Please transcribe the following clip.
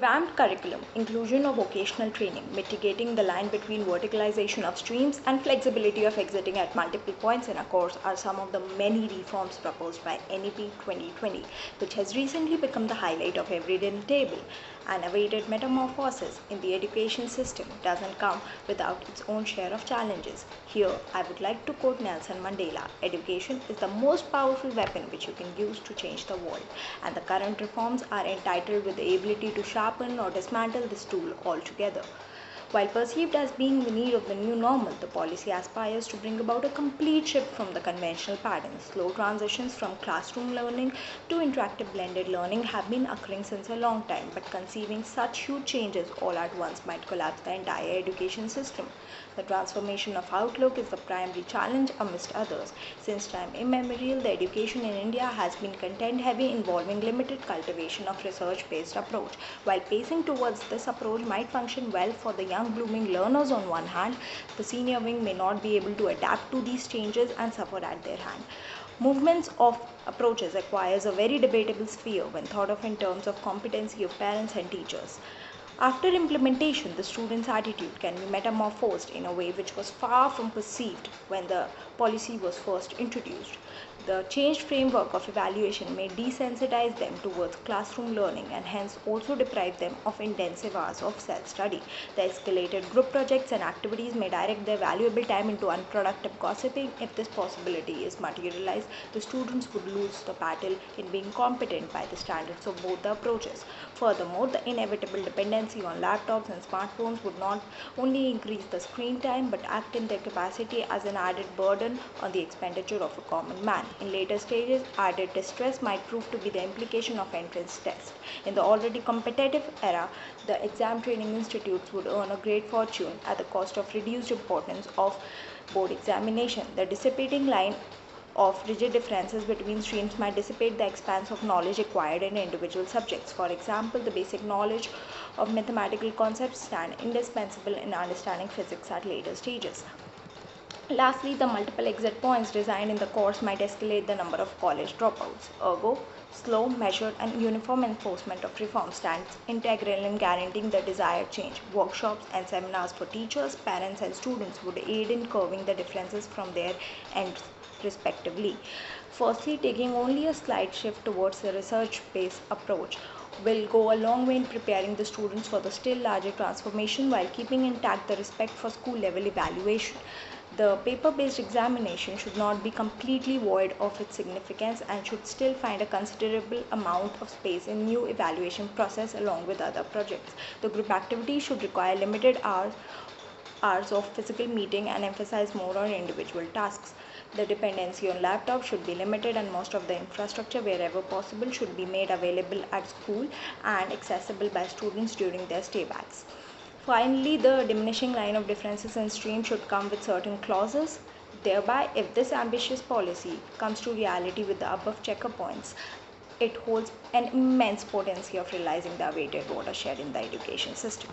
Revamped curriculum, inclusion of vocational training, mitigating the line between verticalization of streams and flexibility of exiting at multiple points in a course are some of the many reforms proposed by NEP 2020, which has recently become the highlight of every dinner table. An awaited metamorphosis in the education system doesn't come without its own share of challenges. Here, I would like to quote Nelson Mandela: "Education is the most powerful weapon which you can use to change the world," and the current reforms are entitled with the ability to sharpen or dismantle this tool altogether. While perceived as being the need of the new normal, the policy aspires to bring about a complete shift from the conventional patterns. Slow transitions from classroom learning to interactive blended learning have been occurring since a long time, but conceiving such huge changes all at once might collapse the entire education system. The transformation of outlook is the primary challenge amidst others. Since time immemorial, the education in India has been content heavy, involving limited cultivation of research-based approach. While pacing towards this approach might function well for the young blooming learners on one hand, the senior wing may not be able to adapt to these changes and suffer at their hand. Movements of approaches acquires a very debatable sphere when thought of in terms of competency of parents and teachers. After implementation, the student's attitude can be metamorphosed in a way which was far from perceived when the policy was first introduced. The changed framework of evaluation may desensitize them towards classroom learning and hence also deprive them of intensive hours of self-study. The escalated group projects and activities may direct their valuable time into unproductive gossiping. If this possibility is materialized, the students would lose the battle in being competent by the standards of both the approaches. Furthermore, the inevitable dependency on laptops and smartphones would not only increase the screen time but act in their capacity as an added burden on the expenditure of a common man. In later stages, added distress might prove to be the implication of entrance tests. In the already competitive era, the exam training institutes would earn a great fortune at the cost of reduced importance of board examination. The dissipating line of rigid differences between streams might dissipate the expanse of knowledge acquired in individual subjects. For example, the basic knowledge of mathematical concepts stand indispensable in understanding physics at later stages. Lastly, the multiple exit points designed in the course might escalate the number of college dropouts. Ergo, slow, measured, and uniform enforcement of reform stands integral in guaranteeing the desired change. Workshops and seminars for teachers, parents, and students would aid in curbing the differences from their ends respectively. Firstly, taking only a slight shift towards a research-based approach will go a long way in preparing the students for the still larger transformation while keeping intact the respect for school-level evaluation. The paper-based examination should not be completely void of its significance and should still find a considerable amount of space in new evaluation process along with other projects. The group activity should require limited hours of physical meeting and emphasize more on individual tasks. The dependency on laptops should be limited and most of the infrastructure wherever possible should be made available at school and accessible by students during their stay backs. Finally, the diminishing line of differences in stream should come with certain clauses. Thereby, if this ambitious policy comes to reality with the above checker points, it holds an immense potency of realizing the awaited watershed in the education system.